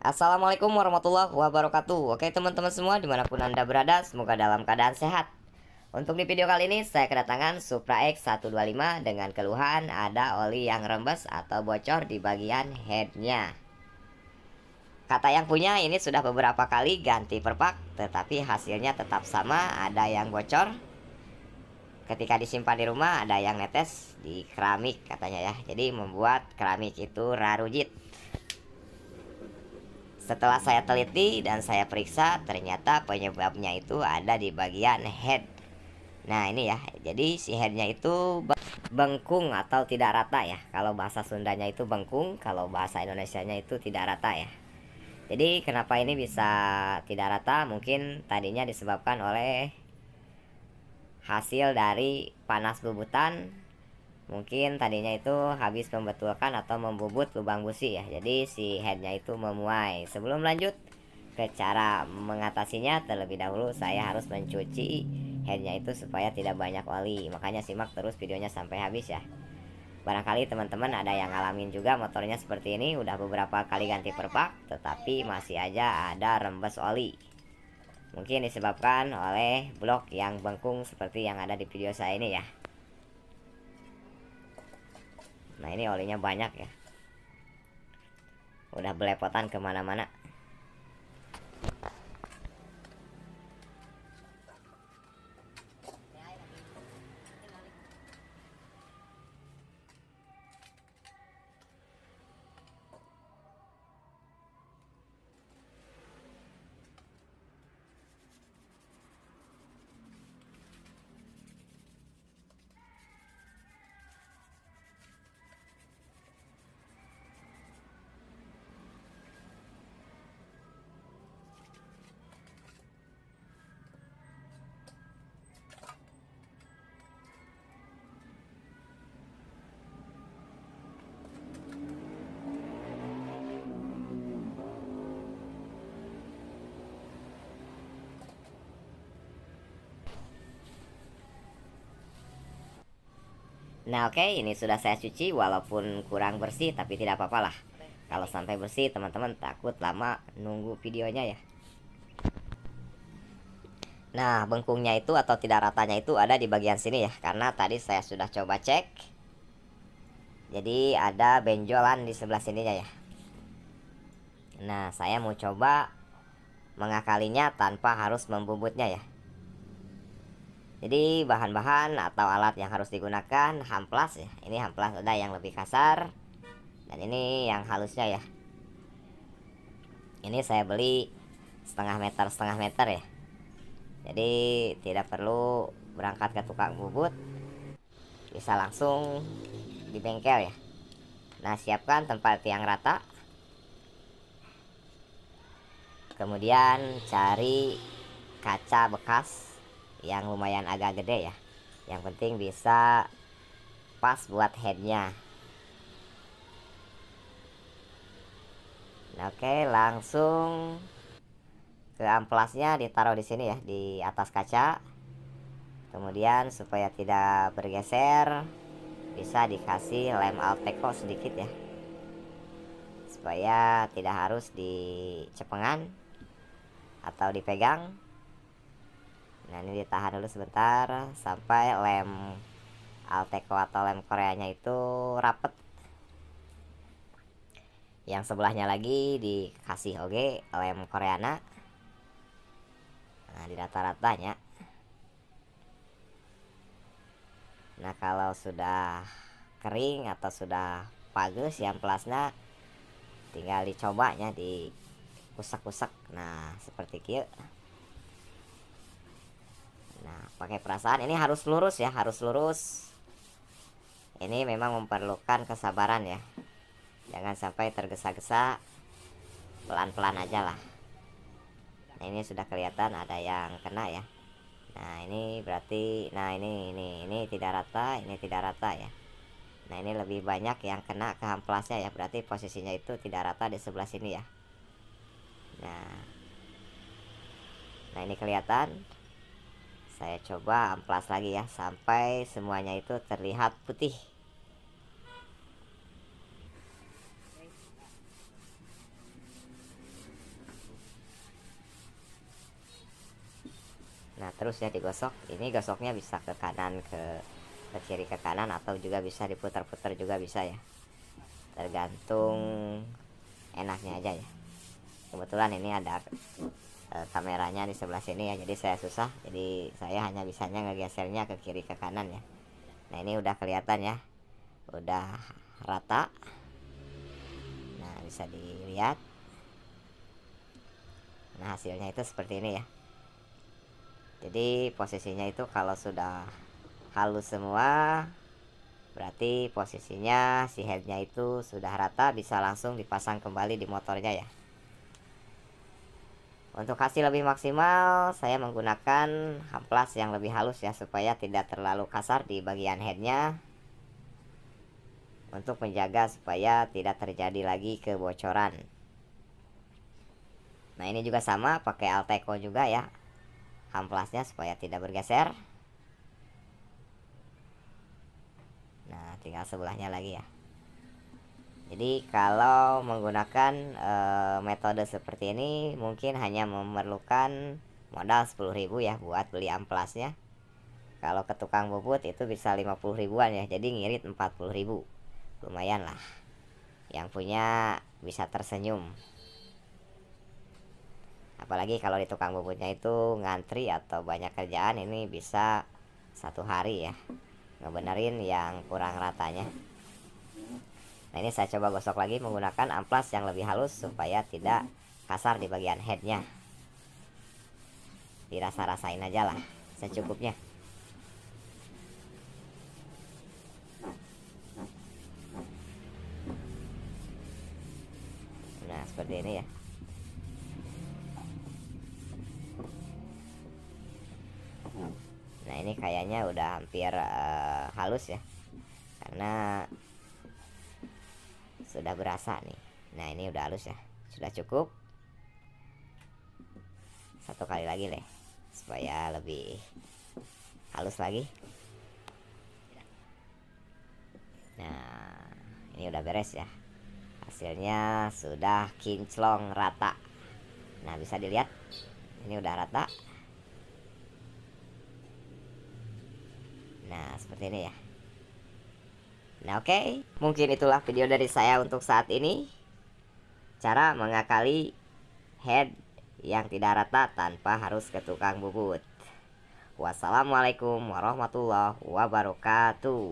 Assalamualaikum warahmatullahi wabarakatuh. Oke teman-teman semua dimanapun anda berada, semoga dalam keadaan sehat. Untuk di video kali ini saya kedatangan Supra X 125 dengan keluhan ada oli yang rembes atau bocor di bagian headnya. Kata yang punya ini sudah beberapa kali ganti perpak, tetapi hasilnya tetap sama, ada yang bocor. Ketika disimpan di rumah ada yang netes di keramik katanya ya. Jadi membuat keramik itu rarujit. Setelah saya teliti dan saya periksa, ternyata penyebabnya itu ada di bagian head. Nah ini ya, jadi si headnya itu bengkung atau tidak rata ya. Kalau bahasa Sundanya itu bengkung, kalau bahasa Indonesianya itu tidak rata ya. Jadi kenapa ini bisa tidak rata? Mungkin tadinya disebabkan oleh hasil dari panas bubutan. Mungkin tadinya itu habis membetulkan atau membubut lubang busi ya. Jadi si headnya itu memuai. Sebelum lanjut ke cara mengatasinya, terlebih dahulu saya harus mencuci headnya itu supaya tidak banyak oli. Makanya simak terus videonya sampai habis ya. Barangkali teman-teman ada yang ngalamin juga motornya seperti ini, udah beberapa kali ganti perpak tetapi masih aja ada rembes oli. Mungkin disebabkan oleh blok yang bengkung seperti yang ada di video saya ini ya. Nah ini olinya banyak ya, udah belepotan kemana-mana. Nah oke, ini sudah saya cuci walaupun kurang bersih tapi tidak apa-apa lah. Kalau sampai bersih teman-teman takut lama nunggu videonya ya. Nah bengkungnya itu atau tidak ratanya itu ada di bagian sini ya. Karena tadi saya sudah coba cek. Jadi ada benjolan di sebelah sininya ya. Nah saya mau coba mengakalinya tanpa harus membubutnya ya. Jadi bahan-bahan atau alat yang harus digunakan hamplas ya. Ini hamplas ada yang lebih kasar dan ini yang halusnya ya. Ini saya beli setengah meter ya. Jadi tidak perlu berangkat ke tukang bubut, bisa langsung di bengkel ya. Nah siapkan tempat yang rata, kemudian cari kaca bekas yang lumayan agak gede ya. Yang penting bisa pas buat headnya. Nah, oke, langsung ke amplasnya ditaruh di sini ya, di atas kaca. Kemudian supaya tidak bergeser, bisa dikasih lem Alteco sedikit ya, supaya tidak harus dicepengan atau dipegang. Nah ini ditahan dulu sebentar sampai lem Alteco atau lem Koreanya itu rapet. Yang sebelahnya lagi dikasih oge lem Koreana. Nah di rata-ratanya. Nah kalau sudah kering atau sudah pages yang plasnya, tinggal dicobanya di kusak-kusak. Nah seperti itu. Nah pakai perasaan, ini harus lurus ya, harus lurus. Ini memang memerlukan kesabaran ya, jangan sampai tergesa-gesa, pelan-pelan aja lah. Nah ini sudah kelihatan ada yang kena ya. Nah ini berarti, nah ini tidak rata, ini tidak rata ya. Nah ini lebih banyak yang kena ke amplasnya ya, berarti posisinya itu tidak rata di sebelah sini ya. Nah ini kelihatan. Saya coba amplas lagi ya sampai semuanya itu terlihat putih. terus ya digosok. Ini gosoknya bisa ke kanan, ke kiri, ke kanan, atau juga bisa diputar-putar juga bisa ya, tergantung enaknya aja ya. Kebetulan ini ada kameranya di sebelah sini ya, jadi saya susah, jadi saya hanya bisanya ngegesernya ke kiri ke kanan ya. Nah ini udah kelihatan ya, udah rata. Nah bisa dilihat, nah hasilnya itu seperti ini ya. Jadi posisinya itu kalau sudah halus semua, berarti posisinya si headnya itu sudah rata, bisa langsung dipasang kembali di motornya ya. Untuk hasil lebih maksimal, saya menggunakan amplas yang lebih halus ya, supaya tidak terlalu kasar di bagian headnya, untuk menjaga supaya tidak terjadi lagi kebocoran. Nah ini juga sama, pakai Alteco juga ya amplasnya, supaya tidak bergeser. Nah tinggal sebelahnya lagi ya. Jadi kalau menggunakan metode seperti ini mungkin hanya memerlukan modal 10.000 ya buat beli amplasnya. Kalau ke tukang bubut itu bisa 50 ribuan ya, jadi ngirit 40.000. Lumayan lah, yang punya bisa tersenyum. Apalagi kalau di tukang bubutnya itu ngantri atau banyak kerjaan, ini bisa 1 hari ya ngebenerin yang kurang ratanya. Nah ini saya coba gosok lagi menggunakan amplas yang lebih halus supaya tidak kasar di bagian headnya. Dirasa-rasain aja lah secukupnya. Nah seperti ini ya. Nah ini kayaknya udah hampir halus ya, karena sudah berasa nih. Nah ini udah halus ya, sudah cukup. Satu kali lagi deh supaya lebih halus lagi. Nah ini udah beres ya, hasilnya sudah kinclong rata. Nah bisa dilihat ini udah rata. Nah seperti ini ya. Nah oke, mungkin itulah video dari saya untuk saat ini, cara mengakali head yang tidak rata tanpa harus ke tukang bubut. Wassalamualaikum warahmatullahi wabarakatuh.